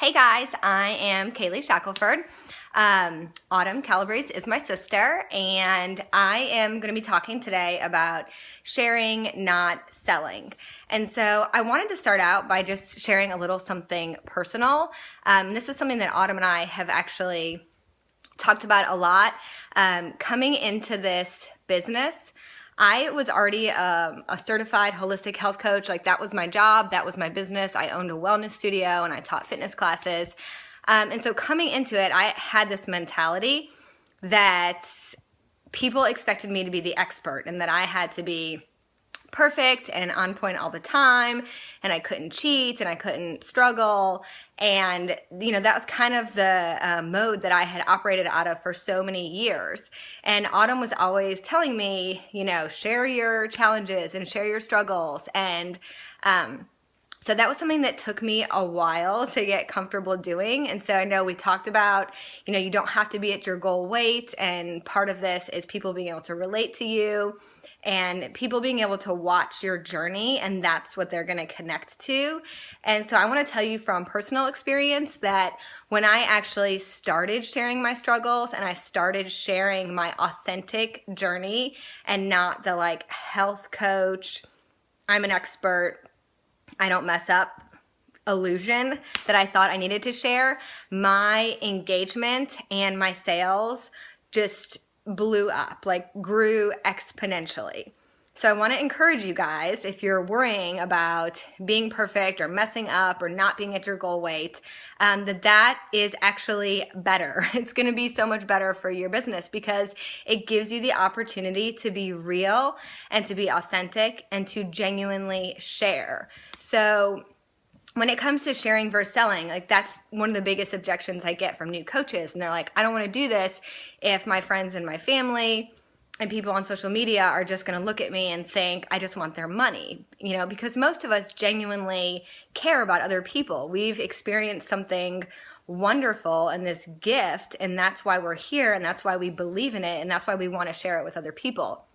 Hey guys, I am Kaylee Shackelford. Autumn Calabrese is my sister, and I am going to be talking today about sharing, not selling. And so I wanted to start out by just sharing a little something personal. This is something that Autumn and I have actually talked about a lot. Coming into this business, I was already a certified holistic health coach. Like, that was my job. That was my business. I owned a wellness studio and I taught fitness classes. And so coming into it, I had this mentality that people expected me to be the expert and that I had to be perfect and on point all the time, and I couldn't cheat and I couldn't struggle. And that was kind of the mode that I had operated out of for so many years. And Autumn was always telling me, share your challenges and share your struggles. And so that was something that took me a while to get comfortable doing. And so I know we talked about, you don't have to be at your goal weight. And part of this is people being able to relate to you and people being able to watch your journey, and that's what they're going to connect to. And so I want to tell you from personal experience that when I actually started sharing my struggles and I started sharing my authentic journey and not the health coach, I'm an expert, I don't mess up illusion that I thought I needed to share, my engagement and my sales just blew up, grew exponentially. So I want to encourage you guys, if you're worrying about being perfect or messing up or not being at your goal weight, that is actually better. It's going to be so much better for your business because it gives you the opportunity to be real and to be authentic and to genuinely share. So when it comes to sharing versus selling, that's one of the biggest objections I get from new coaches. And they're like, I don't want to do this if my friends and my family and people on social media are just going to look at me and think I just want their money, because most of us genuinely care about other people. We've experienced something wonderful and this gift, and that's why we're here, and that's why we believe in it, and that's why we want to share it with other people.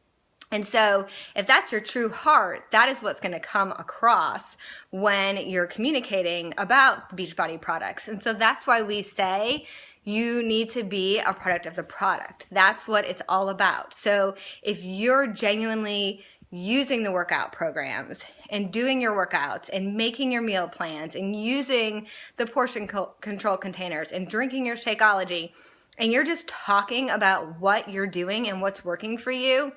And so if that's your true heart, that is what's going to come across when you're communicating about the Beachbody products. And so that's why we say you need to be a product of the product. That's what it's all about. So if you're genuinely using the workout programs and doing your workouts and making your meal plans and using the portion control containers and drinking your Shakeology, and you're just talking about what you're doing and what's working for you,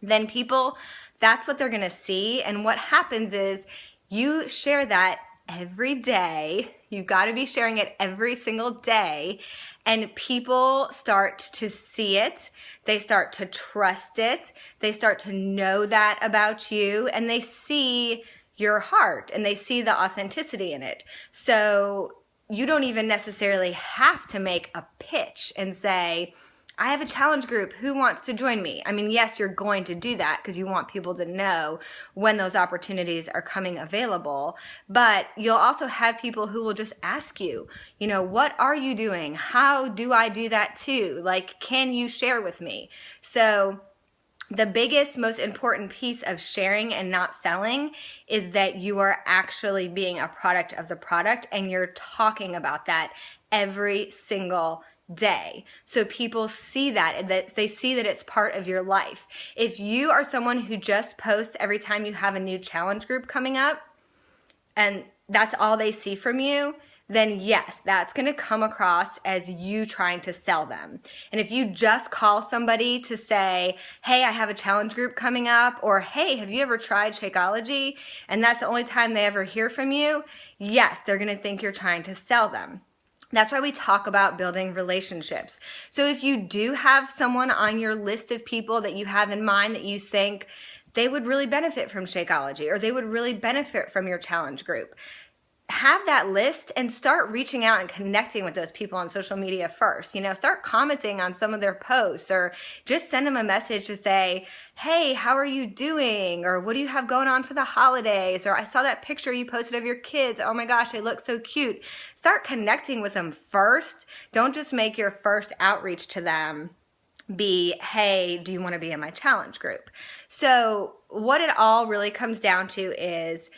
then people, that's what they're going to see. And what happens is you share that every day. You got to be sharing it every single day. And people start to see it. They start to trust it. They start to know that about you. And they see your heart and they see the authenticity in it. So you don't even necessarily have to make a pitch and say, I have a challenge group. Who wants to join me? I mean, yes, you're going to do that because you want people to know when those opportunities are coming available. But you'll also have people who will just ask you, what are you doing? How do I do that too? Can you share with me? So the biggest, most important piece of sharing and not selling is that you are actually being a product of the product and you're talking about that every single day. So people see that they see that it's part of your life. If you are someone who just posts every time you have a new challenge group coming up and that's all they see from you, then yes, that's going to come across as you trying to sell them. And if you just call somebody to say, hey, I have a challenge group coming up, or hey, have you ever tried Shakeology? And that's the only time they ever hear from you, yes, they're going to think you're trying to sell them. That's why we talk about building relationships. So if you do have someone on your list of people that you have in mind that you think they would really benefit from Shakeology or they would really benefit from your challenge group, have that list and start reaching out and connecting with those people on social media first. Start commenting on some of their posts or just send them a message to say, hey, how are you doing? Or what do you have going on for the holidays? Or I saw that picture you posted of your kids. Oh my gosh, they look so cute. Start connecting with them first. Don't just make your first outreach to them be, hey, do you want to be in my challenge group? So what it all really comes down to is,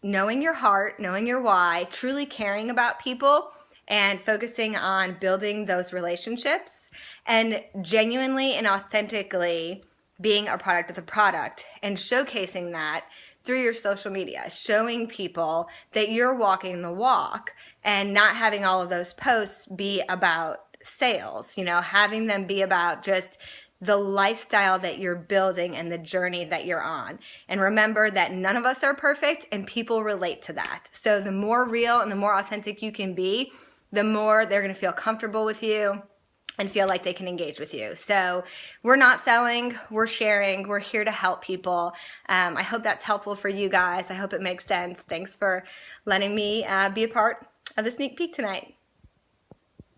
knowing your heart, knowing your why, truly caring about people, and focusing on building those relationships and genuinely and authentically being a product of the product and showcasing that through your social media, showing people that you're walking the walk and not having all of those posts be about sales, having them be about just the lifestyle that you're building and the journey that you're on. And remember that none of us are perfect and people relate to that. So the more real and the more authentic you can be, the more they're going to feel comfortable with you and feel like they can engage with you. So we're not selling, we're sharing, we're here to help people. I hope that's helpful for you guys. I hope it makes sense. Thanks for letting me be a part of the sneak peek tonight.